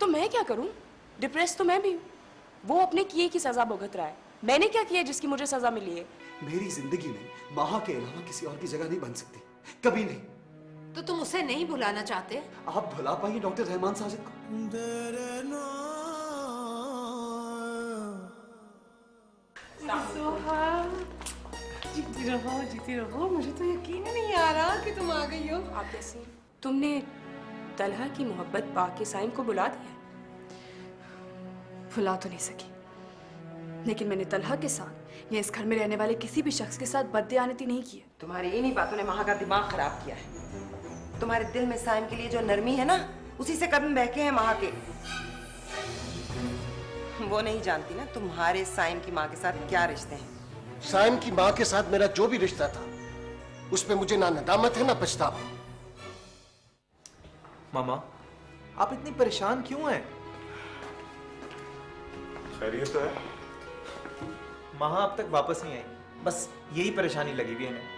तो मैं क्या करूं? डिप्रेस तो मैं भी हूं। वो अपने किए की सजा भुगत रहा है। मैंने क्या किया जिसकी मुझे सजा मिली है? मेरी जिंदगी में माहा के अलावा किसी और की जगह नहीं बन सकती, कभी नहीं। तो तुम उसे नहीं भुलाना चाहते? आप भुला पाइए डॉक्टर रहमान साजिद को? जीती रहो। मुझे तो यकीन ही नहीं आ रहा कि तुम आ गई हो। आप कैसी? तुमने तलहा की मोहब्बत पा के साइम को बुला दिया? भुला तो नहीं सकी, लेकिन मैंने तलहा के साथ या इस घर में रहने वाले किसी भी शख्स के साथ बददियानती नहीं की है। तुम्हारी इन्हीं बातों ने माहा का दिमाग खराब किया है। तुम्हारे दिल में साइम के लिए जो नरमी है ना, उसी से कदम बहके हैं माहा के। वो नहीं जानती ना तुम्हारे साइम की माँ के साथ क्या रिश्ते हैं। साइम की माँ के साथ मेरा जो भी रिश्ता था, उसमें मुझे ना नदामत है ना पछतावा। मामा, आप इतनी परेशान क्यों हैं? खैरियत है? माँ अब तक वापस नहीं आई, बस यही परेशानी लगी हुई है इन्हें।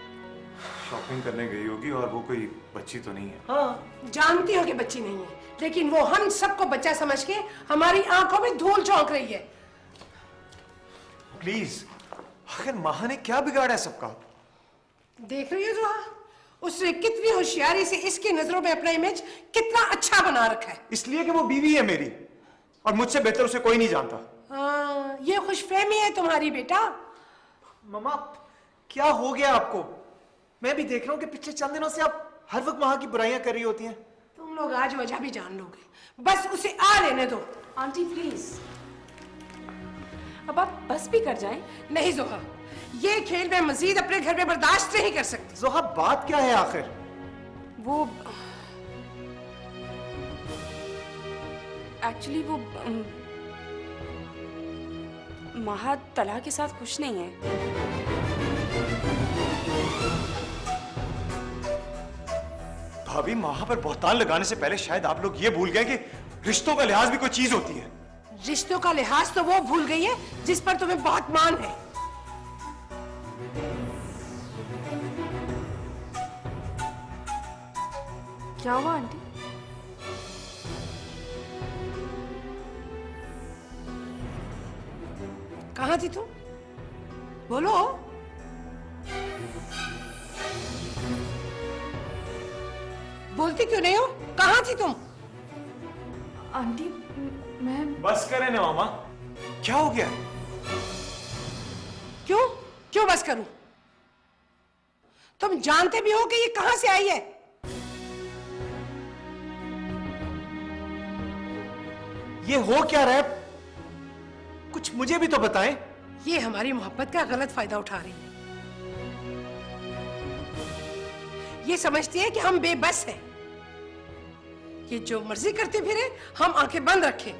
शॉपिंग करने गई होगी, और वो कोई बच्ची तो नहीं है। हाँ, जानती हो कि बच्ची नहीं है, लेकिन वो हम सबको बच्चा समझ के हमारी आंखों में धूल झोंक रही है। प्लीज, आखिर माँ ने क्या बिगाड़ा है सबका? देख रही हो जोहा, उसने कितनी होशियारी से इसकी नजरों में अपना इमेज कितना अच्छा बना रखा है। इसलिए कि वो बीवी है मेरी, और मुझसे बेहतर उसे कोई नहीं जानता। हाँ, ये खुशफहमी है तुम्हारी बेटा। मामा, क्या हो गया आपको? मैं भी देख रहा हूँ कि पिछले चंद दिनों से आप हर वक्त माँ की बुराइयां कर रही होती हैं। तुम लोग आज वजह भी जान लोगे, बस उसे आ लेने दो। आंटी प्लीज, अब आप बस भी कर जाएं। नहीं जोहा, ये खेल मैं मजीद अपने घर में बर्दाश्त नहीं कर सकती। जोहा, बात क्या है आखिर? वो एक्चुअली वो माहा तलहा के साथ खुश नहीं है। भाभी, माँ पर बहतान लगाने से पहले शायद आप लोग ये भूल गए कि रिश्तों का लिहाज भी कोई चीज होती है। रिश्तों का लिहाज तो वो भूल गई है जिस पर तुम्हें बहुत मान है। क्या हुआ आंटी? कहाँ थी तुम? बोलो। बोलती क्यों नहीं हो? कहाँ थी तुम? आंटी, मैं बस करें ना मामा, क्या हो गया? क्यों क्यों बस करूं? तुम जानते भी हो कि ये कहां से आई है? ये हो क्या रहा है? कुछ मुझे भी तो बताएं। ये हमारी मोहब्बत का गलत फायदा उठा रही है। ये समझती है कि हम बेबस हैं, ये जो मर्जी करते फिरे, हम आंखें बंद रखें।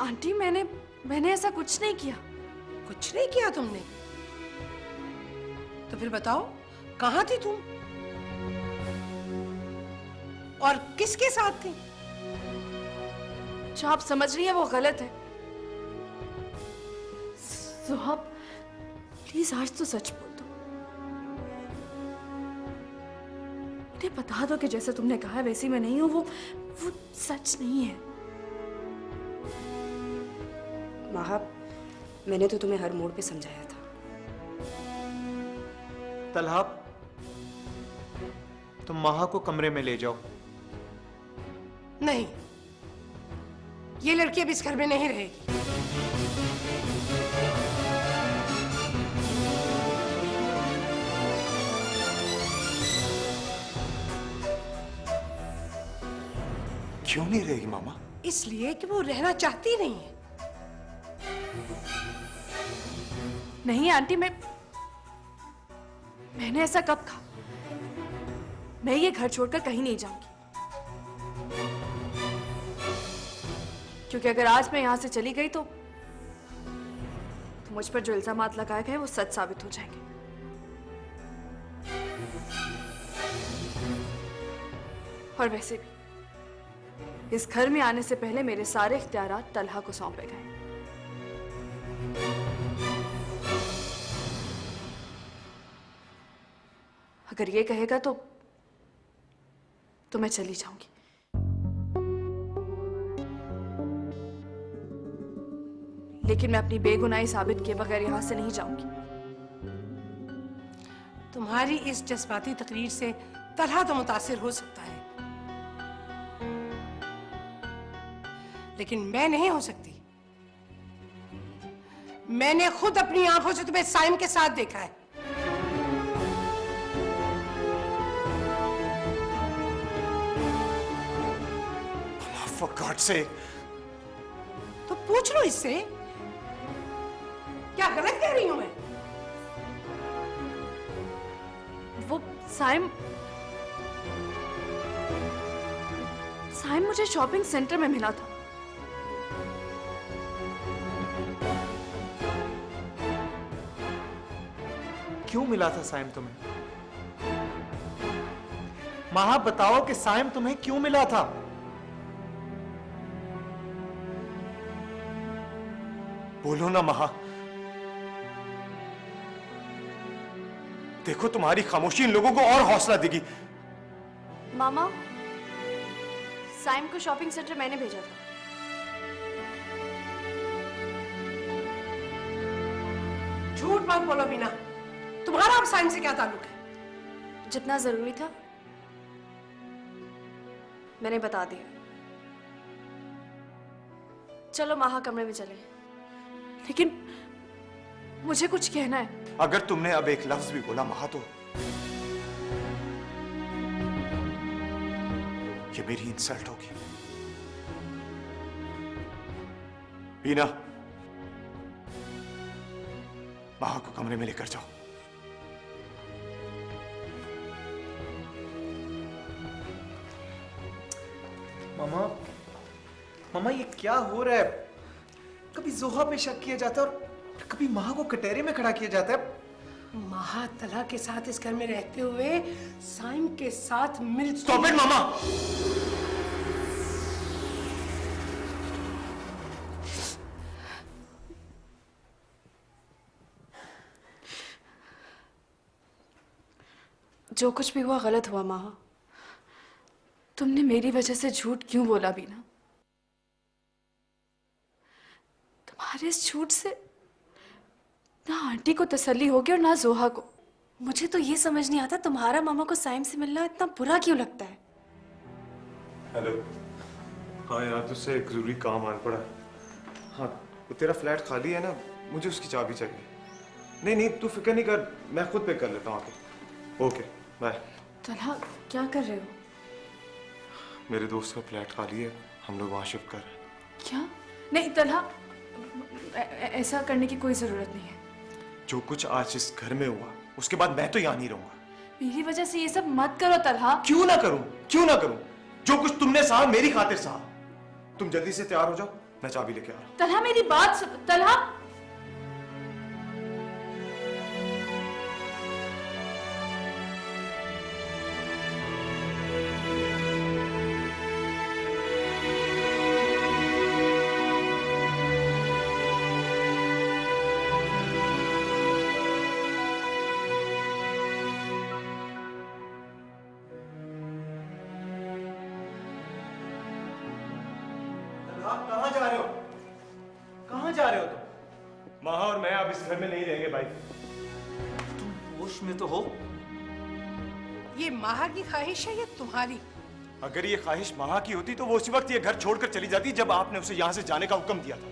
आंटी, मैंने ऐसा कुछ नहीं किया। कुछ नहीं किया तुमने? तो फिर बताओ, कहां थी तुम और किसके साथ थी? जो आप समझ रही है वो गलत है। जोहा, प्लीज आज तो सच बोल दो। मुझे बता दो कि जैसे तुमने कहा है वैसी मैं नहीं हूं, वो सच नहीं है। माहा, मैंने तो तुम्हें हर मोड़ पे समझाया था। तलहा, तुम माहा को कमरे में ले जाओ। नहीं, ये लड़की अब इस घर में नहीं रहेगी। क्यों नहीं रहेगी मामा? इसलिए कि वो रहना चाहती नहीं है। नहीं आंटी, मैंने ऐसा कब कहा? मैं ये घर छोड़कर कहीं नहीं जाऊंगी, क्योंकि अगर आज मैं यहां से चली गई तो मुझ पर जो इल्जामात लगाए गए वो सच साबित हो जाएंगे। और वैसे भी इस घर में आने से पहले मेरे सारे इख्तियारात तलहा को सौंपे गए। अगर ये कहेगा तो मैं चली जाऊंगी। लेकिन मैं अपनी बेगुनाही साबित किए बगैर यहाँ से नहीं जाऊंगी। तुम्हारी इस जज्बाती तकरीर से तलहा तो मुतासिर हो सकता है, लेकिन मैं नहीं हो सकती। मैंने खुद अपनी आंखों से तुम्हें साइम के साथ देखा है। For God's sake, तो पूछ लो इससे, क्या गलत कह रही हूं मैं? वो साइम मुझे शॉपिंग सेंटर में मिला था। क्यों मिला था साइम तुम्हें? महा बताओ कि साइम तुम्हें क्यों मिला था? बोलो ना महा। देखो तुम्हारी खामोशी इन लोगों को और हौसला देगी। मामा, साइम को शॉपिंग सेंटर मैंने भेजा था। झूठ मत बोलो बीना, तुम्हारा अब साइम से क्या ताल्लुक है? जितना जरूरी था मैंने बता दिया। चलो माहा कमरे में चले, लेकिन मुझे कुछ कहना है। अगर तुमने अब एक लफ्ज भी बोला महा तो ये मेरी इंसल्ट होगी। बीना, महा को कमरे में लेकर जाओ। मामा ये क्या हो रहा है? कभी जोहा पे शक किया जाता है और कभी महा को कटहरे में खड़ा किया जाता है। महा तलहा के साथ इस घर में रहते हुए साइम के साथ मिल। स्टॉप इट मामा। जो कुछ भी हुआ गलत हुआ माहा। तुमने मेरी वजह से झूठ क्यों बोला बीना? तुम्हारे इस झूठ से ना आंटी को तसल्ली होगी और ना जोहा को। मुझे तो ये समझ नहीं आता तुम्हारा मामा को साइम से मिलना इतना बुरा क्यों लगता है। हेलो। हाँ यार, तुझसे एक जरूरी काम आन पड़ा। हाँ, वो तेरा फ्लैट खाली है ना, मुझे उसकी चाबी चाहिए। नहीं तू फिक्र नहीं कर, मैं खुद पे कर लेता हूँ आके। Okay bye. तलहा क्या कर रहे हो? मेरे दोस्त का फ्लैट खाली है, हम लोग वहाँ शिफ्ट कर रहे हैं। क्या? नहीं तलहा, ऐसा करने की कोई जरूरत नहीं है। जो कुछ आज इस घर में हुआ उसके बाद मैं तो यहाँ नहीं रहूंगा। मेरी वजह से ये सब मत करो तलहा। क्यों ना करूं? क्यों ना करूं? जो कुछ तुमने सहा मेरी खातिर सहा। तुम जल्दी से तैयार हो जाओ, मैं चाबी लेके आ रहा हूं। तलहा मेरी बात सुन। तलहा आप कहाँ जा रहे हो? कहाँ जा रहे हो तुम? महा और मैं अब इस घर में नहीं रहेंगे भाई। तुम होश में तो हो? ये महा की ख्वाहिश है या तुम्हारी? अगर ये ख्वाहिश महा की होती तो वो उसी वक्त ये घर छोड़कर चली जाती जब आपने उसे यहां से जाने का हुक्म दिया था।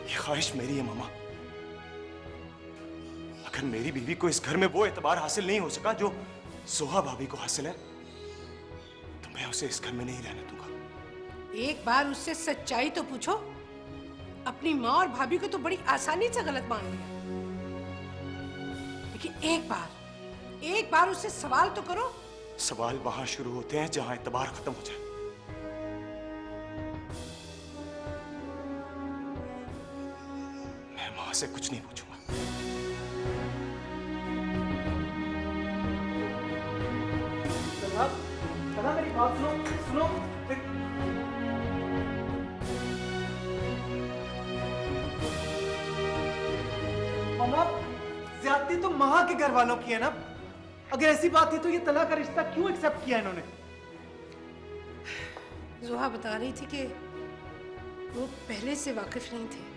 ये ख्वाहिश मेरी है मामा। अगर मेरी बीवी को इस घर में वो एतबार हासिल नहीं हो सका जो सोहा भाभी को हासिल है, तो मैं उसे इस घर में नहीं रहने दूंगा। एक बार उससे सच्चाई तो पूछो। अपनी माँ और भाभी को तो बड़ी आसानी से गलत मान लिया, लेकिन एक बार उससे सवाल तो करो। सवाल वहां शुरू होते हैं जहां एतबार खत्म हो जाए। मैं मां से कुछ नहीं पूछूंगा। तलहा मेरी बात सुनो। मामा, ज्यादती तो महा के घर वालों की है ना? अगर ऐसी बात थी तो ये तलाक का रिश्ता क्यों एक्सेप्ट किया इन्होंने? जोहा बता रही थी कि वो पहले से वाकिफ नहीं थे।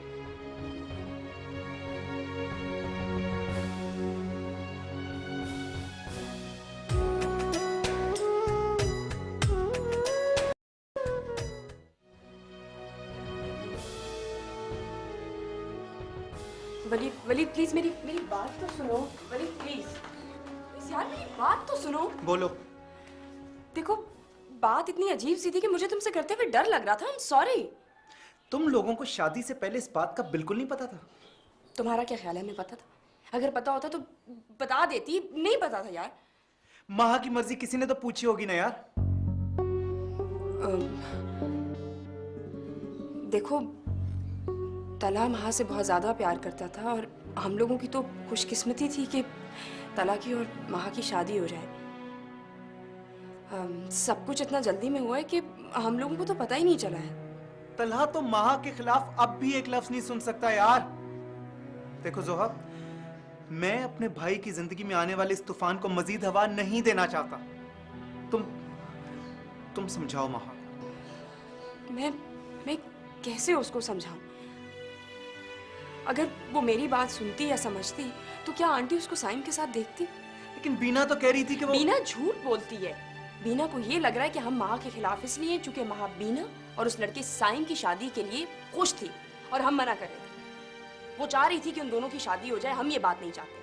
वलीद वलीद प्लीज मेरी मेरी बात तो सुनो। वलीद प्लीज यार मेरी बात तो सुनो। बोलो। देखो बात इतनी अजीब सी थी कि मुझे तुमसे करते हुए डर लग रहा था। I am sorry. तुम लोगों को शादी से पहले इस बात का बिल्कुल नहीं पता था? तुम्हारा क्या ख्याल है हमें पता था? अगर पता होता तो बता देती। नहीं पता था यार। माँ की मर्जी किसी ने तो पूछी होगी ना यार। देखो तला महा से बहुत ज्यादा प्यार करता था और हम लोगों की तो खुशकिस्मती थी कि तला की और महा की शादी हो जाए। सब कुछ इतना जल्दी में हुआ है कि हम लोगों को तो पता ही नहीं चला है। तलहा तो माँ के खिलाफ अब भी एक लफ्ज नहीं सुन सकता यार। देखो जोहा, मैं अपने भाई की जिंदगी में आने वाले इस तूफान को मजीद हवा नहीं देना चाहता। तुम समझाओ माँ। मैं कैसे उसको समझाऊं? अगर वो मेरी बात सुनती या समझती तो क्या आंटी उसको साइम के साथ देखती? लेकिन बीना तो कह रही थी कि वो बीना झूठ बोलती है। बीना को ये लग रहा है कि हम माँ के खिलाफ इसलिए चूंकि माँ बीना और उस लड़के साइम की शादी के लिए खुश थी और हम मना कर रहे थे। वो चाह रही थी कि उन दोनों की शादी हो जाए। हम ये बात नहीं चाहते।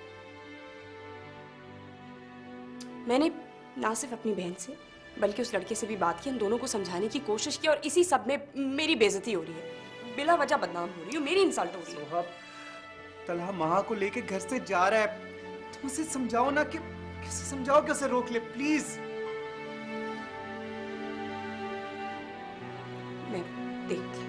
मैंने ना सिर्फ अपनी बहन से बल्कि उस लड़के से भी बात की। हम दोनों को समझाने की कोशिश की और इसी सब में मेरी बेइज्जती हो रही है। बिला वजह बदनाम हो रही हूँ। मेरी इंसल्ट हो रही है। जोहा, तलहा माँ को लेके घर से जा रहा है। तुम उसे समझाओ ना कि कैसे समझाओ कि उसे रोक ले प्लीज। मैं देखती हूँ।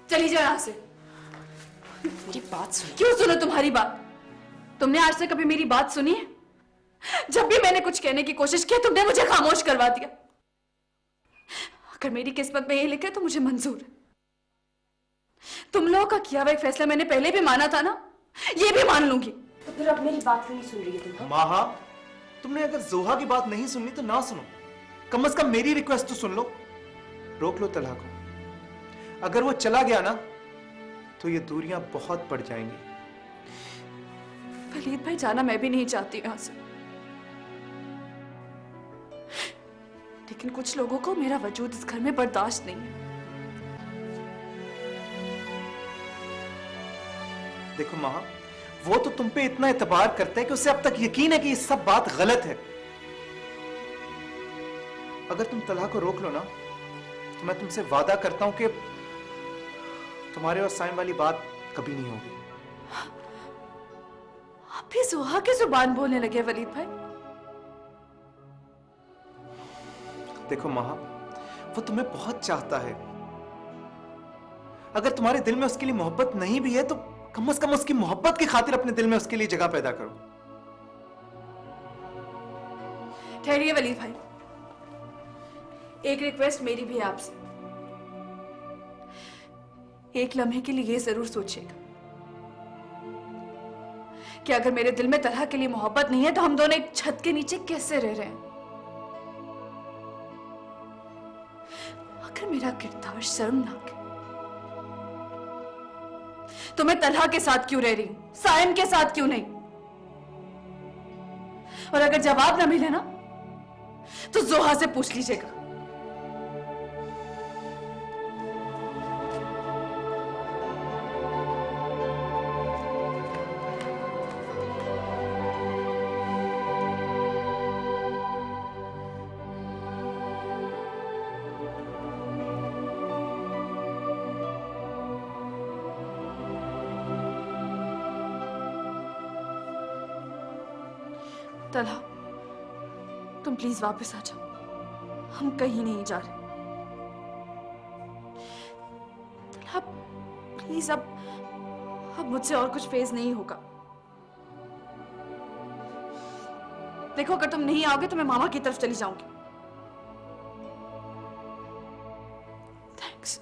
चली जाओ यहाँ से। मेरी बात सुनो। क्यों सुनो तुम्हारी बात? तुमने आज तक कभी मेरी बात सुनी है? जब भी मैंने कुछ कहने की कोशिश की तुमने मुझे खामोश करवा दिया। अगर मेरी किस्मत में ये लिखा है तो मुझे मंजूर है। तुम लोगों का किया हुआ एक फैसला मैंने पहले भी माना था ना, ये भी मान लूंगी। तो फिर अब मेरी बात क्यों नहीं सुन रही है तुम? माहा, तुमने अगर जोहा की बात नहीं सुननी तो ना सुनो। कम से कम मेरी रिक्वेस्ट तो सुन लो। रोक लो तलहा को। अगर वो चला गया ना तो ये दूरियां बहुत बढ़ जाएंगी। वलीद भाई, जाना मैं भी नहीं चाहती यहां से, लेकिन कुछ लोगों को मेरा वजूद इस घर में बर्दाश्त नहीं है। देखो माँ, वो तो तुम पे इतना एतबार करता है कि उसे अब तक यकीन है कि ये सब बात गलत है। अगर तुम तलहा को रोक लो ना तो मैं तुमसे वादा करता हूं कि तुम्हारे और साइम वाली बात कभी नहीं होगी। आप भी जोहा की जुबान बोलने लगे वलीद भाई। देखो माँ, वो तुम्हें बहुत चाहता है। अगर तुम्हारे दिल में उसके लिए मोहब्बत नहीं भी है तो कम से कम उसकी मोहब्बत की खातिर अपने दिल में उसके लिए जगह पैदा करो। ठहरिए वलीद भाई, एक रिक्वेस्ट मेरी भी है आपसे। एक लम्हे के लिए ये जरूर सोचिएगा कि अगर मेरे दिल में तलहा के लिए मोहब्बत नहीं है तो हम दोनों एक छत के नीचे कैसे रह रहे हैं। अगर मेरा किरदार शर्मनाक है तो मैं तलहा के साथ क्यों रह रही हूं, साइम के साथ क्यों नहीं? और अगर जवाब ना मिले ना तो जोहा से पूछ लीजिएगा। तलहा, तुम प्लीज वापस आ जाओ। हम कहीं नहीं जा रहे। तलहा प्लीज, अब अब मुझसे और कुछ फेज नहीं होगा। देखो, अगर तुम नहीं आओगे तो मैं मामा की तरफ चली जाऊंगी। थैंक्स।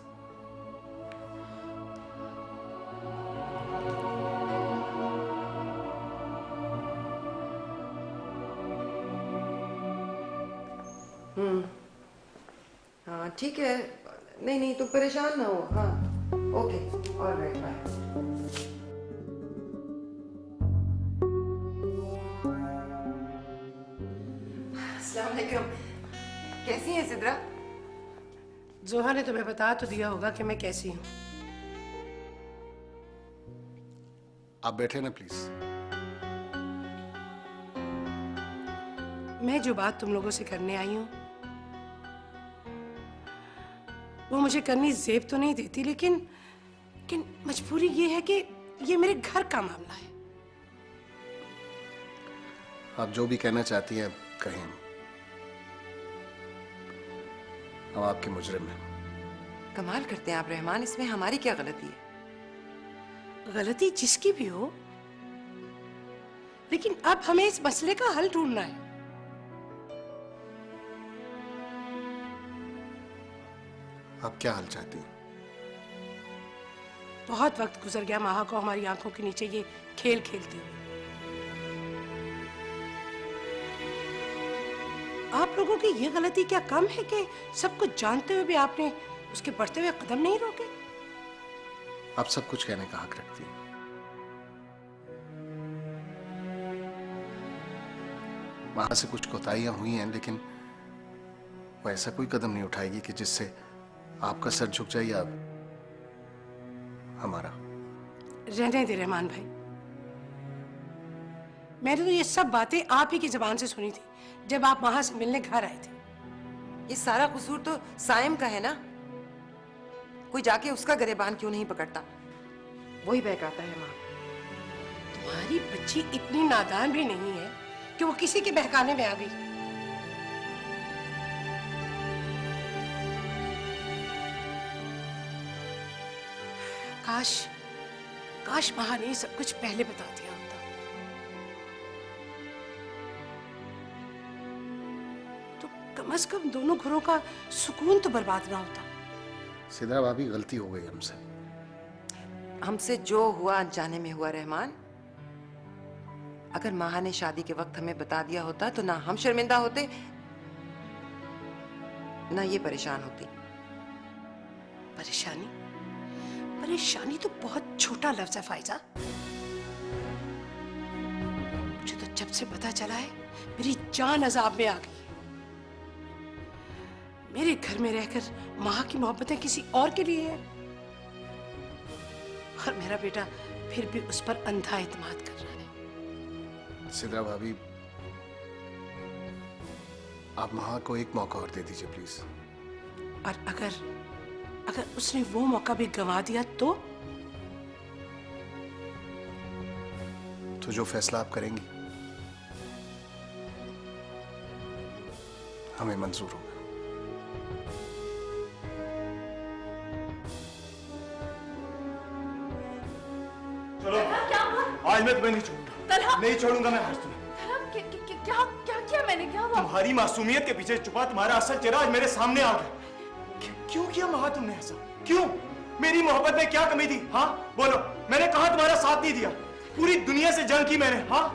हाँ ठीक है, नहीं नहीं तुम परेशान ना हो। हाँ ओके, ऑलराइट, बाय। अस्सलाम वालेकुम। कैसी हैं सिद्रा? जोहा ने तुम्हें बता तो दिया होगा कि मैं कैसी हूँ। आप बैठे ना प्लीज। मैं जो बात तुम लोगों से करने आई हूँ वो मुझे करनी जेब तो नहीं देती, लेकिन मजबूरी ये है कि ये मेरे घर का मामला है। आप जो भी कहना चाहती हैं कहें। हम आपके मुजरिम हैं। कमाल करते हैं आप रहमान, इसमें हमारी क्या गलती है? गलती जिसकी भी हो, लेकिन अब हमें इस मसले का हल ढूंढना है। आप क्या हल चाहती हैं? बहुत वक्त गुजर गया माहा को हमारी आंखों के नीचे ये खेल खेलते हुए। आप लोगों की ये गलती क्या कम है कि सब कुछ जानते हुए भी आपने उसके बढ़ते हुए कदम नहीं रोके? आप सब कुछ कहने का हक रखती हैं। वहां से कुछ कोताहियां हुई हैं, लेकिन वो ऐसा कोई कदम नहीं उठाएगी कि जिससे आपका सर झुक जाए या हमारा। रहने दे रहमान भाई, मैंने तो ये सब बातें आप ही की जुबान से सुनी थी जब आप वहां से मिलने घर आए थे। ये सारा कसूर तो साइम का है ना। कोई जाके उसका गिरबान क्यों नहीं पकड़ता? वही बहकाता है माँ। तुम्हारी बच्ची इतनी नादान भी नहीं है कि वो किसी के बहकाने में आ गई। काश माँ ने सब कुछ पहले बता दिया होता। तो कम से कम दोनों घरों का सुकून तो बर्बाद ना होता। सिद्रा भाभी, गलती हो गई हमसे। हमसे जो हुआ अनजाने में हुआ रहमान। अगर माहा ने शादी के वक्त हमें बता दिया होता तो ना हम शर्मिंदा होते ना ये परेशान होती। परेशानी तो बहुत छोटा लफ्ज है फाइजा। मुझे तो जब से पता चला है मेरी जान अजाब में आ गई है। मेरे घर में रहकर माँ की मोहब्बतें किसी और के लिए है और मेरा बेटा फिर भी उस पर अंधा इत्मीनान कर रहा है। सिद्रा भाभी, आप माँ को एक मौका और दे दीजिए प्लीज। और अगर उसने वो मौका भी गंवा दिया तो जो फैसला आप करेंगी हमें मंजूर होगा। चलो, आज मैं तुम्हें नहीं छोड़ूंगा। नहीं छोड़ूंगा मैं आज तुम्हें। क्या किया मैंने? क्या हुआ? तुम्हारी मासूमियत के पीछे छुपा तुम्हारा असल चेहरा आज मेरे सामने आ गया। क्यों किया महा तुमने ऐसा? क्यों? मेरी मोहब्बत में क्या कमी थी? हाँ बोलो। मैंने कहा तुम्हारा साथ नहीं दिया, पूरी दुनिया से जंग की मैंने। हाँ,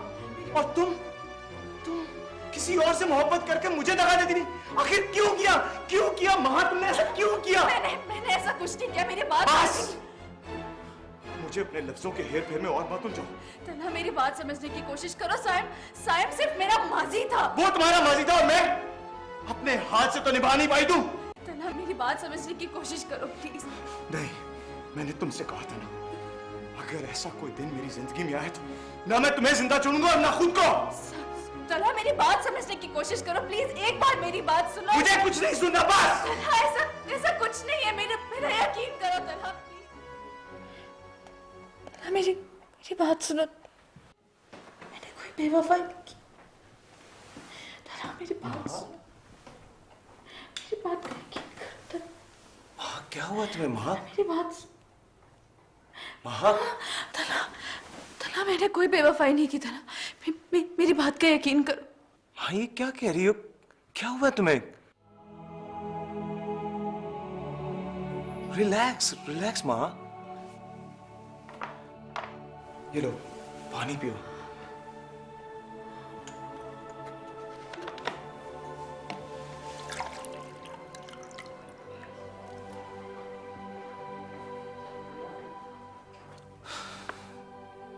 और तुम किसी और से मोहब्बत करके मुझे दगा देती नहीं। आखिर क्यों किया? क्यों किया महा तुमने ऐसा क्यों किया? मैंने ऐसा कुछ नहीं किया। मेरी बात बस, मुझे अपने लफ्जों के हेर फेर में और मत उलझाओ। तन्हा, मेरी बात समझने की कोशिश करो। साइम सिर्फ मेरा माजी था। वो तुम्हारा माजी था और मैं अपने हाथ से तो निभा नहीं पाई। तुम तन्हा, मेरी बात समझने की कोशिश करो प्लीज। नहीं, मैंने तुमसे कहा था ना, अगर ऐसा कोई दिन मेरी जिंदगी में आए तो ना मैं तुम्हें जिंदा छोड़ूंगा और ना खुद को। तन्हा, मेरी बात समझने की कोशिश करो प्लीज। एक बार मेरी बात सुनो। मुझे कुछ नहीं सुनना। बस तन्हा, ऐसा कुछ नहीं है। मेरा यकीन करो तन्हा, प्लीज। तन्हा, मेरी बात सुनो। मैंने कोई बेवफाई नहीं की। तन्हा, मेरी बात सुनो। मेरी बात का यकीन करो तन्हा। क्या हुआ तुम्हें महा? मेरी बात सुनो। महा, तन्हा, मैंने कोई बेवफाई नहीं की तला। मेरी बात का यकीन करो। हाँ, ये क्या कह रही हो? क्या हुआ तुम्हें? रिलैक्स रिलैक्स माँ। ये लो पानी पियो।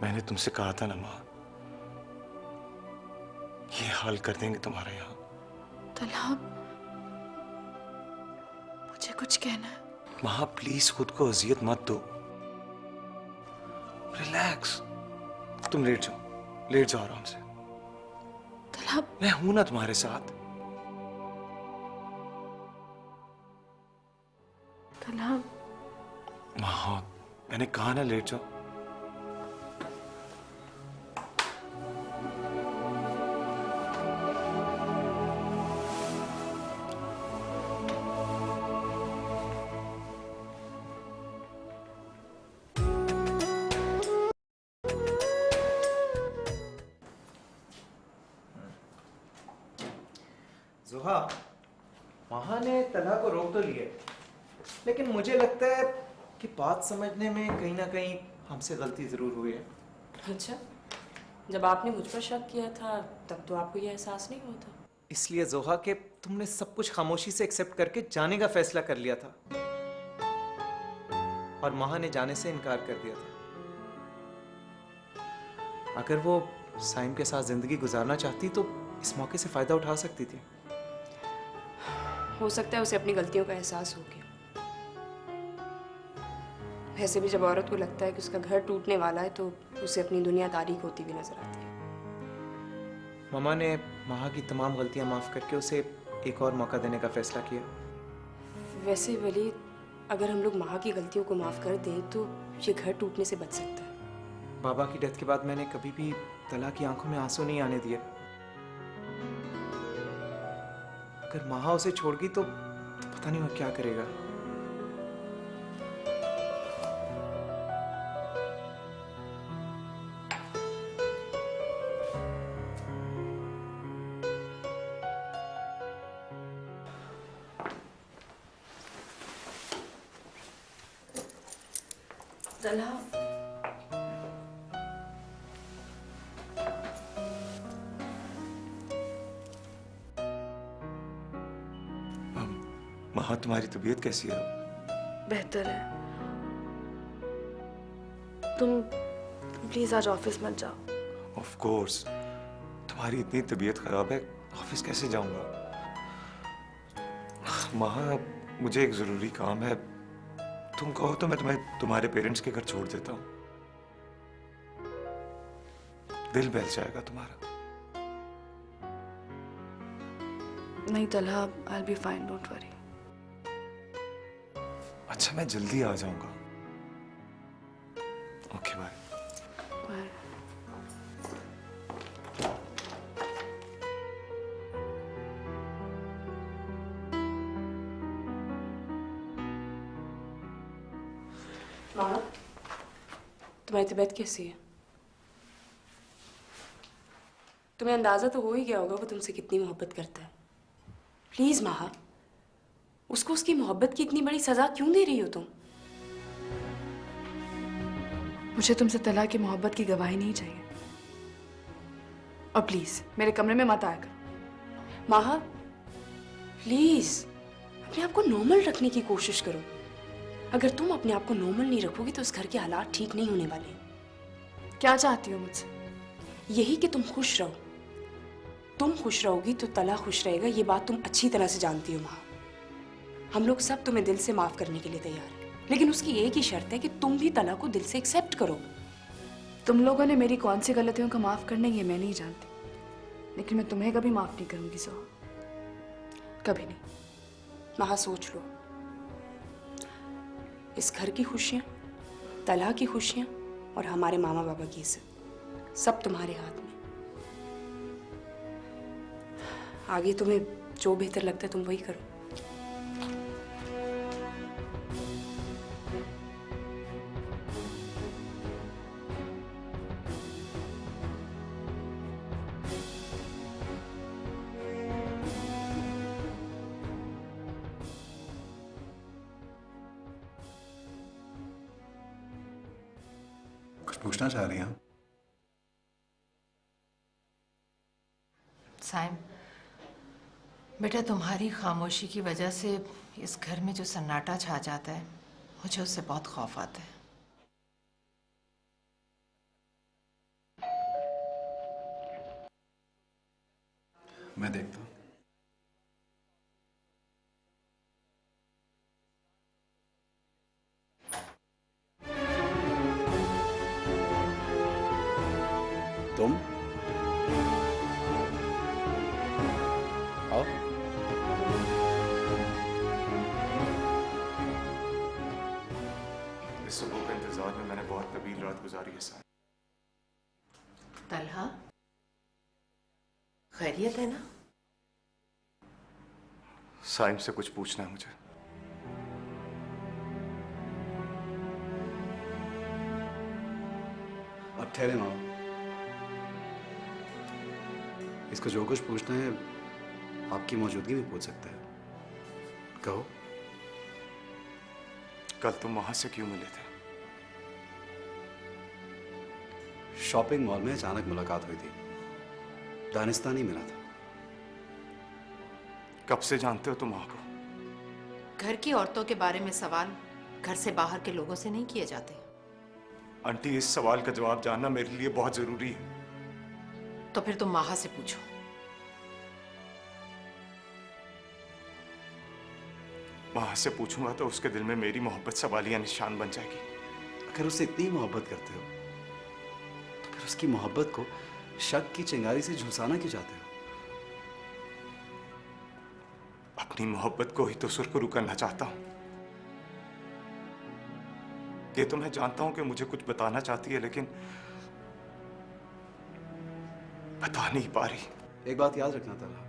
मैंने तुमसे कहा था ना माँ, ये हाल कर देंगे तुम्हारे यहाँ। तलाब, मुझे कुछ कहना है। माँ प्लीज खुद को अजियत मत दो। रिलैक्स। तुम लेट जाओ आराम से। तलाब, मैं हूं ना तुम्हारे साथ। तलाब, माँ मैंने कहा ना लेट जाओ। जोहा, महा ने तला को रोक तो लिए, लेकिन मुझे लगता है कि बात समझने में कहीं ना कहीं हमसे गलती जरूर हुई है। अच्छा, जब आपने मुझ पर शक किया था तब तो आपको यह एहसास नहीं हुआ था। इसलिए जोहा कि तुमने सब कुछ खामोशी से एक्सेप्ट करके जाने का फैसला कर लिया था और महा ने जाने से इनकार कर दिया था। अगर वो साइम के साथ जिंदगी गुजारना चाहती तो इस मौके से फायदा उठा सकती थी। हो सकता है उसे अपनी गलतियों का एहसास हो गया। वैसे भी जब औरत को लगता है कि उसका घर टूटने वाला है तो उसे अपनी दुनिया तारीख होती भी नजर आती है। ममा ने महा की तमाम गलतियां माफ करके उसे एक और मौका देने का फैसला किया। वैसे वली, अगर हम लोग महा की गलतियों को माफ कर दें तो ये घर टूटने से बच सकता है। बाबा की डेथ के बाद मैंने कभी भी तला की आंखों में आंसू नहीं आने दिए। अगर महा उसे छोड़ गई तो पता नहीं वो क्या करेगा। तला, महा तुम्हारी तबीयत कैसी है? बेहतर है। तुम प्लीज आज ऑफिस मत जाओ। ऑफ कोर्स, तुम्हारी इतनी तबीयत खराब है, ऑफिस कैसे जाऊंगा? महा मुझे एक जरूरी काम है, तुम कहो तो मैं तुम्हें तुम्हारे पेरेंट्स के घर छोड़ देता हूँ। दिल बहल जाएगा तुम्हारा। नहीं तला, I will be fine, don't worry. अच्छा, मैं जल्दी आ जाऊंगा। Okay bye. बाय। माँ, तुम्हारी तबीयत कैसी है? तुम्हें अंदाजा तो हो ही गया होगा वो तुमसे कितनी मोहब्बत करता है। प्लीज माँ, उसको उसकी मोहब्बत की इतनी बड़ी सजा क्यों दे रही हो तुम? मुझे तुमसे तला की मोहब्बत की गवाही नहीं चाहिए। और प्लीज मेरे कमरे में मत आया करो। माँ प्लीज अपने आप को नॉर्मल रखने की कोशिश करो। अगर तुम अपने आप को नॉर्मल नहीं रखोगी तो इस घर के हालात ठीक नहीं होने वाले। क्या चाहती हो मुझसे? यही कि तुम खुश रहो। तुम खुश रहोगी तो तला खुश रहेगा, ये बात तुम अच्छी तरह से जानती हो माँ। हम लोग सब तुम्हें दिल से माफ करने के लिए तैयार हैं, लेकिन उसकी एक ही शर्त है कि तुम भी तला को दिल से एक्सेप्ट करो। तुम लोगों ने मेरी कौन सी गलतियों का माफ करना ये मैं नहीं जानती, लेकिन मैं तुम्हें कभी माफ नहीं करूंगी जोहा, कभी नहीं। माँ सोच लो, इस घर की खुशियाँ, तला की खुशियाँ और हमारे मामा बाबा की इज्जत सब तुम्हारे हाथ में। आगे तुम्हें जो बेहतर लगता है तुम वही करो। कुछ पूछना चाह रही हैं? साइम, बेटा तुम्हारी खामोशी की वजह से इस घर में जो सन्नाटा छा जाता है, मुझे उससे बहुत खौफ आता है। मैं देखता हूँ। तुम आओ। इस सुबह के इंतजार में मैंने बहुत तवील रात गुजारी है साहब। तलहा, खैरियत है ना? साइम से कुछ पूछना है मुझे। अब ठहरे मामा, इसको जो कुछ पूछना है आपकी मौजूदगी में पूछ सकते हैं। कहो। कल तुम वहां से क्यों मिले थे? शॉपिंग मॉल में अचानक मुलाकात हुई थी। दानिस्तान ही मिला था। कब से जानते हो तुम वहां को? घर की औरतों के बारे में सवाल घर से बाहर के लोगों से नहीं किए जाते। आंटी, इस सवाल का जवाब जानना मेरे लिए बहुत जरूरी है। तो फिर तुम माहा से पूछो। वहां से पूछूंगा तो उसके दिल में मेरी मोहब्बत सवालिया निशान बन जाएगी। अगर उससे इतनी मोहब्बत करते हो तो फिर उसकी मोहब्बत को शक की चिंगारी से झुलसाना क्यों चाहते हो? अपनी मोहब्बत को ही तो सुरखरू करना चाहता हूं। ये तो मैं जानता हूं कि मुझे कुछ बताना चाहती है, लेकिन बता नहीं पा रही। एक बात याद रखना तलहा,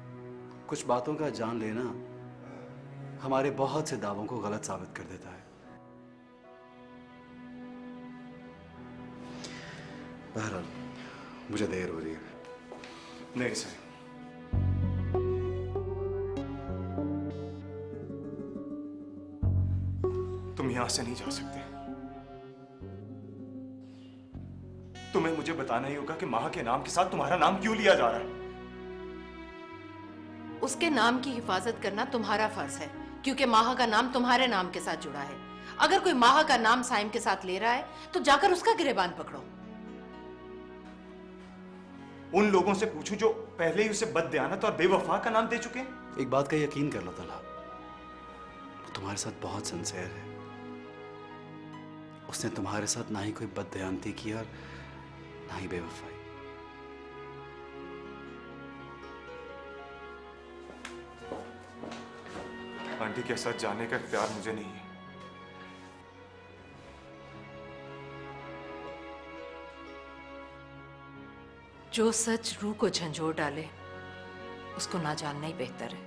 कुछ बातों का जान लेना हमारे बहुत से दावों को गलत साबित कर देता है। बहरहाल मुझे देर हो रही है। नहीं सर, तुम यहां से नहीं जा सकते। तुम्हें मुझे बताना ही होगा कि माह के नाम के साथ तुम्हारा नाम क्यों लिया जा रहा है। उसके नाम की हिफाजत करना तुम्हारा फर्ज है, क्योंकि माहा का नाम तुम्हारे नाम के साथ जुड़ा है। अगर कोई माहा का नाम साइम के साथ ले रहा है तो जाकर उसका गिरेबान पकड़ो। उन लोगों से पूछूं जो पहले ही उसे बददयानत और बेवफा का नाम दे चुके हैं। एक बात का यकीन कर लो तलहा, वो तुम्हारे साथ बहुत सिंसियर है। उसने तुम्हारे साथ ना ही कोई बददयानती की और ना ही बेवफाई। आंटी के साथ जाने का इख्तियार मुझे नहीं है। जो सच रूह को झंझोर डाले उसको ना जानना ही बेहतर है।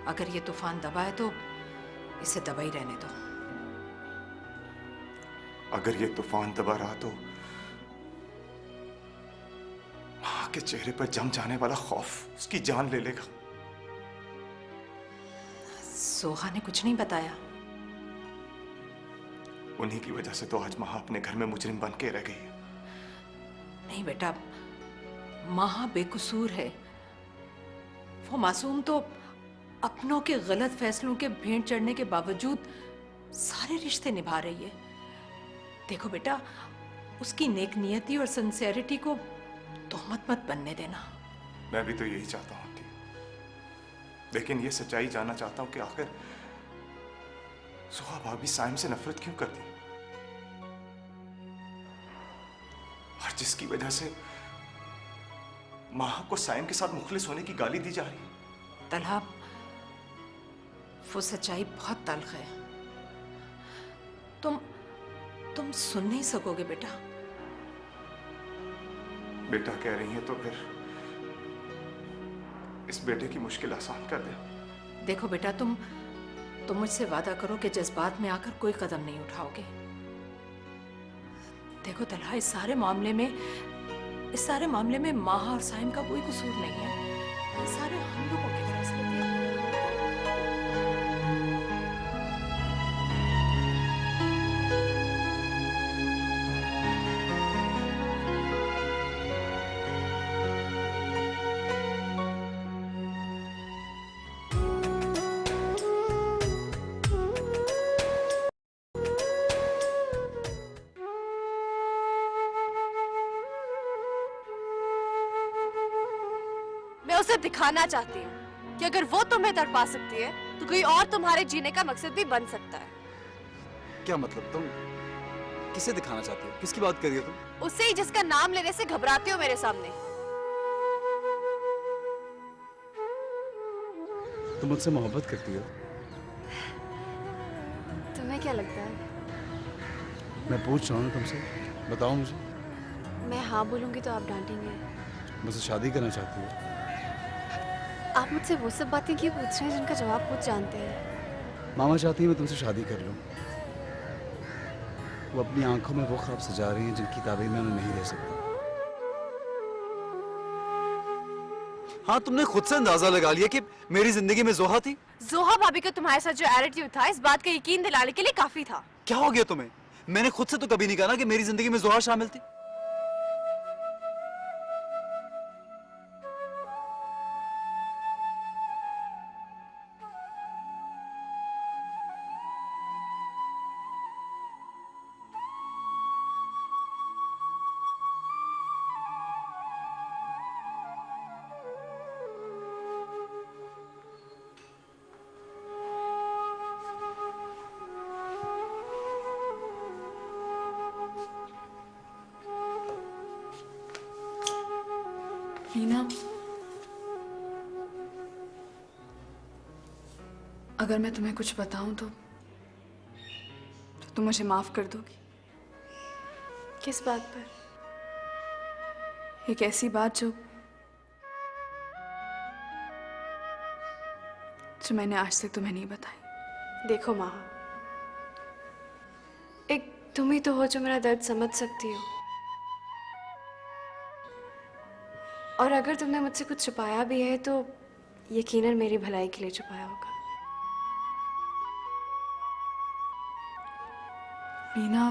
अगर ये तूफान दबा है तो इसे दबा ही रहने दो। अगर ये तूफान दबा रहा तो मां के चेहरे पर जम जाने वाला खौफ उसकी जान ले लेगा। सोहा ने कुछ नहीं बताया। उन्हीं की वजह से तो आज मां अपने घर में मुजरिम बन के रह गई है। नहीं बेटा, माहा बेकसूर है। वो मासूम तो अपनों के गलत फैसलों के भेंट चढ़ने के बावजूद सारे रिश्ते निभा रही है। देखो बेटा, उसकी नेक नियति और सिंसेरिटी को तोहमत मत बनने देना। मैं भी तो यही चाहता हूं आंटी, लेकिन ये सच्चाई जानना चाहता हूं कि आखिर सुहा भाभी साइम से नफरत क्यों करती, और जिसकी वजह से माह को साइम के साथ मुखलिस होने की गाली दी जा रही है। तलहा, वो सच्चाई बहुत तल्ख है। तुम सुन नहीं सकोगे बेटा। बेटा कह रही है तो फिर इस बेटे की मुश्किल आसान कर दे। देखो बेटा, तुम मुझसे वादा करो कि जज्बात में आकर कोई कदम नहीं उठाओगे। देखो तलहा, इस सारे मामले में माहा और साइम का कोई कसूर नहीं है। ये सारे हम लोगों के फैसले थे। सिर्फ दिखाना चाहती हूँ कि अगर वो तुम्हें तड़पा सकती है तो कोई और तुम्हारे जीने का मकसद भी बन सकता है। क्या मतलब? तुम किसे दिखाना चाहती हो? किसकी बात कर रही हो तुम? उससे ही जिसका नाम लेने से घबराती हो मेरे सामने। तुम मुझसे मोहब्बत करती हो? तुम्हें क्या लगता है? मैं पूछ रहा हूँ ना तुमसे, बताओ मुझे। मैं हाँ बोलूंगी तो आप डांटेंगे। मुझसे शादी करना चाहती हो? आप मुझसे वो सब बातें क्यों पूछ रहे हैं जिनका जवाब खुद जानते हैं? मामा चाहती है मैं तुमसे शादी कर लूं। वो अपनी आंखों में वो ख्वाब सजा रही हैं जिनकी ताबीर में उन्हें नहीं रह सकता। हाँ, तुमने खुद से अंदाजा लगा लिया कि मेरी जिंदगी में जोहा थी। जोहा भाभी को तुम्हारे साथ जो एटीट्यूड था इस बात का यकीन दिलाने के लिए काफी था। क्या हो गया तुम्हें? मैंने खुद से तो कभी नहीं कहा ना कि मेरी जिंदगी में जोहा शामिल थी। मीना, अगर मैं तुम्हें कुछ बताऊं तो तुम मुझे माफ कर दोगी? किस बात पर? एक ऐसी बात जो मैंने आज तक तुम्हें नहीं बताई। देखो माहा, एक तुम ही तो हो जो मेरा दर्द समझ सकती हो, और अगर तुमने मुझसे कुछ छुपाया भी है तो यकीनन मेरी भलाई के लिए छुपाया होगा। मीना,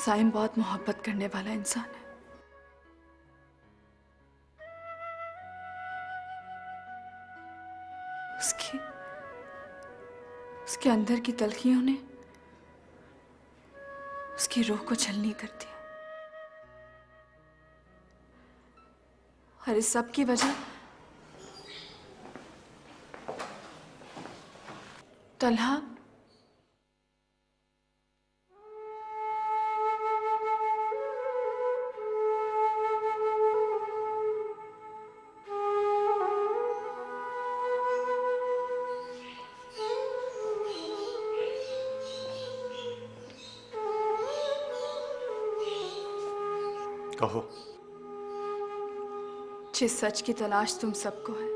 साइम बहुत मोहब्बत करने वाला इंसान है। उसके अंदर की तलखियों ने उसकी रूह को छलनी कर दिया, और इस सब की वजह तलहा कहो। जिस सच की तलाश तुम सबको है,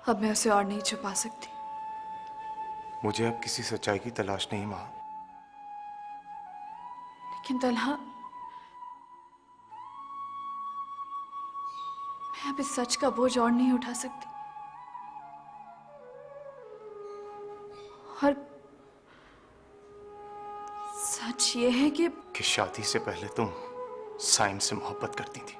अब मैं उसे और नहीं छुपा सकती। मुझे अब किसी सच्चाई की तलाश नहीं मां। लेकिन तलहा, मैं अब इस सच का बोझ और नहीं उठा सकती। और सच ये है कि शादी से पहले तुम साइम से मोहब्बत करती थी।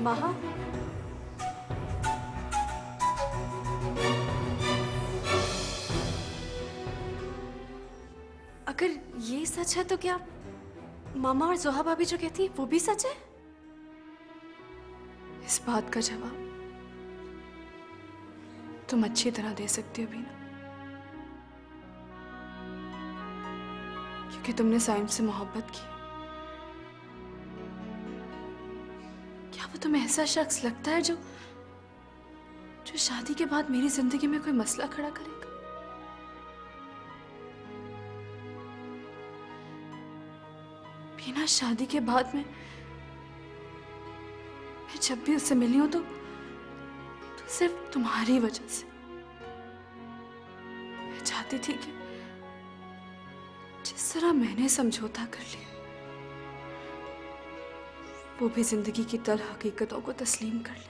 माहा, अगर ये सच है तो क्या मामा और जोहा भाभी जो कहती है वो भी सच है? इस बात का जवाब तुम अच्छी तरह दे सकती हो बीना, क्योंकि तुमने साइम से मोहब्बत की। क्या वो तुम्हें ऐसा शख्स लगता है जो शादी के बाद मेरी जिंदगी में कोई मसला खड़ा करेगा? बिना शादी के बाद में मैं जब भी उससे मिली हूं तो सिर्फ तुम्हारी वजह से। मैं चाहती थी कि जिस तरह मैंने समझौता कर लिया वो भी जिंदगी की तल हकीकतों को तस्लीम कर ले।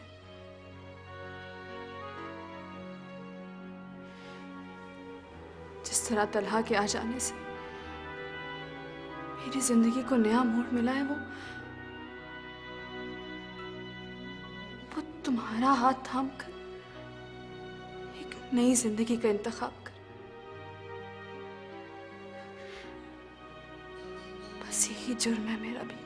तरह तलहा के आ जाने से मेरी जिंदगी को नया मोड़ मिला है, वो तुम्हारा हाथ थाम कर एक नई जिंदगी का इंतखाब कर। बस यही जुर्म है मेरा भी।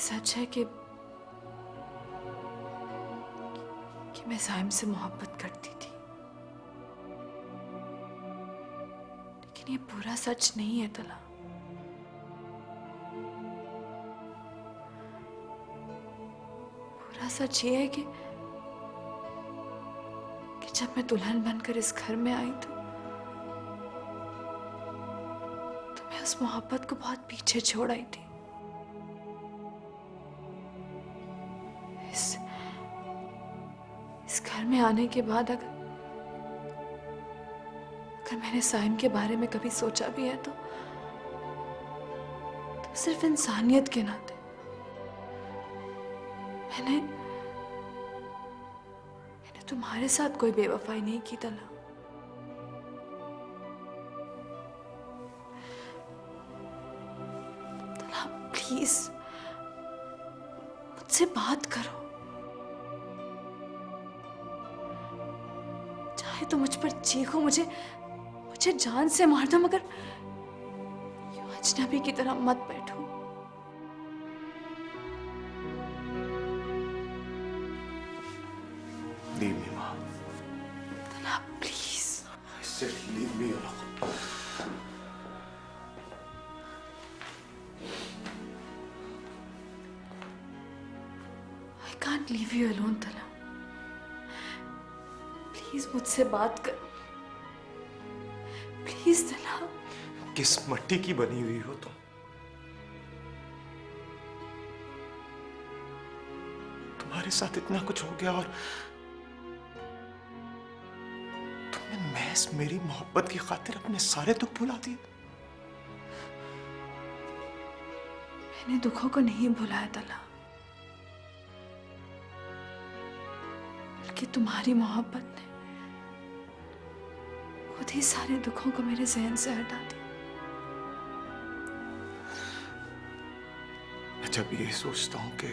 सच है कि मैं साइम से मोहब्बत करती थी, लेकिन ये पूरा सच नहीं है तला। पूरा सच ये है कि जब मैं दुल्हन बनकर इस घर में आई तो मैं उस मोहब्बत को बहुत पीछे छोड़ आई थी। इस घर में आने के बाद अगर मैंने साइम के बारे में कभी सोचा भी है तो सिर्फ इंसानियत के नाते। मैंने तुम्हारे साथ कोई बेवफाई नहीं की तला। तला प्लीज मुझसे बात करो। चाहे तो मुझ पर चीखो, मुझे जान से मार दो, मगर यूं अजनबी की तरह मत बैठो। Leave me, Ma. तला please. I said leave me alone. I can't leave you alone, तला। प्लीज मुझसे बात करो। प्लीज तला। किस मट्टी की बनी हुई हो तुम? तुम्हारे साथ इतना कुछ हो गया और महज मेरी मोहब्बत की खातिर अपने सारे दुख भुला दिए। मैंने दुखों को नहीं भुलाया तला, बल्कि तुम्हारी मोहब्बत ने खुद ही सारे दुखों को मेरे जहन से हटा दिया। मैं जब ये सोचता हूं कि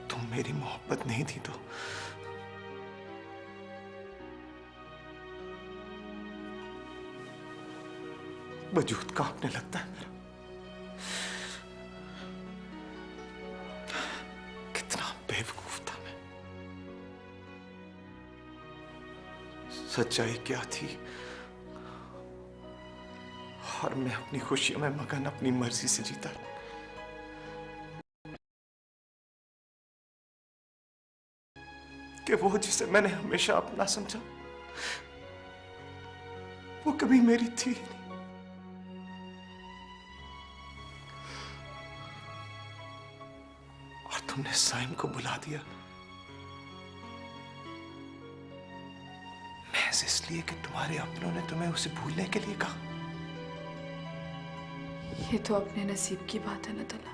तुम मेरी मोहब्बत नहीं थी तो वजूद कांपने लगता है मेरा। कितना बेवकूफ था मैं। सच्चाई क्या थी और मैं अपनी खुशियों में मगन अपनी मर्जी से जीता। कि वो जिसे मैंने हमेशा अपना समझा वो कभी मेरी थी ही नहीं। और तुमने साइम को बुला दिया महज इसलिए कि तुम्हारे अपनों ने तुम्हें उसे भूलने के लिए कहा। ये तो अपने नसीब की बात है ना तला।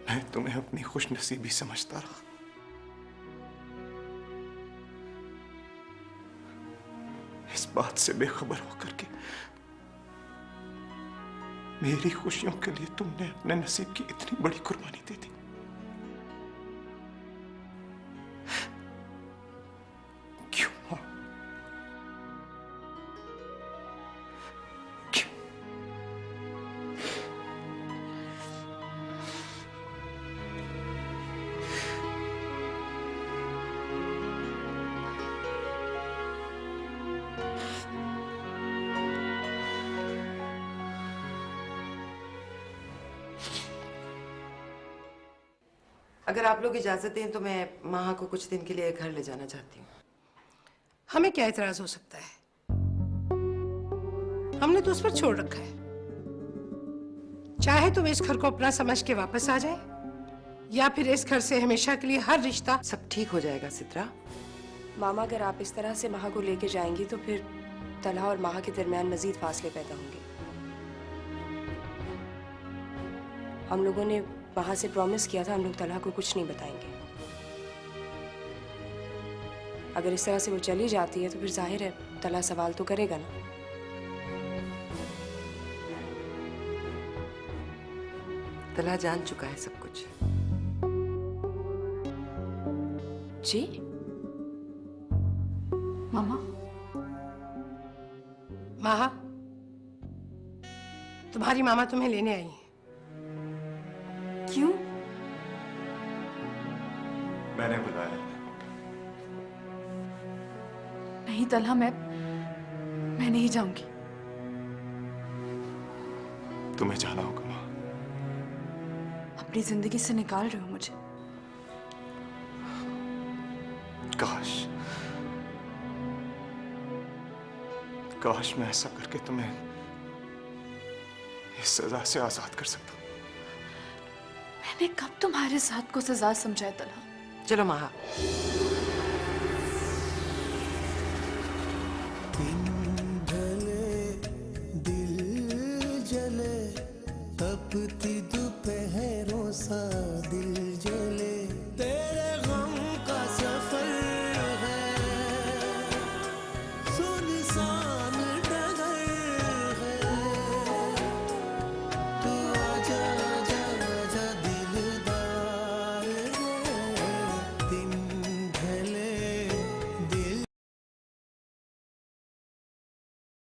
मैं तुम्हें अपनी खुशनसीबी समझता रहा इस बात से बेखबर होकर के मेरी खुशियों के लिए तुमने अपने नसीब की इतनी बड़ी कुर्बानी दे दी। क्यों मां? क्यों? अगर आप लोग इजाजत दें तो मैं माहा को कुछ दिन के लिए घर ले जाना चाहती हूँ। हमें क्या एतराज हो सकता है? हमने तो उस पर छोड़ रखा है। चाहे तो वे इस घर को अपना समझ के वापस आ जाए, या फिर इस घर से हमेशा के लिए हर रिश्ता। सब ठीक हो जाएगा सित्रा। मामा, अगर आप इस तरह से माहा को लेके जाएंगी तो फिर तलहा और माहा के दरमियान मजीद फासले पैदा होंगे। हम लोगों ने वहां से प्रॉमिस किया था हम लोग तलहा को कुछ नहीं बताएंगे। अगर इस तरह से वो चली जाती है तो फिर जाहिर है तलहा सवाल तो करेगा ना। तलहा जान चुका है सब कुछ। जी मामा, माहा, तुम्हारी मामा तुम्हें लेने आई है। क्यों? मैंने बुलाया। नहीं तलहा, मैं नहीं जाऊंगी। तुम्हें जाना होगा मां। अपनी जिंदगी से निकाल रहे हो मुझे। काश मैं ऐसा करके तुम्हें इस सजा से आजाद कर सकता। मैंने कब तुम्हारे साथ को सजा समझा तलहा? चलो माहा। दिल जले तपती दोपहरों सा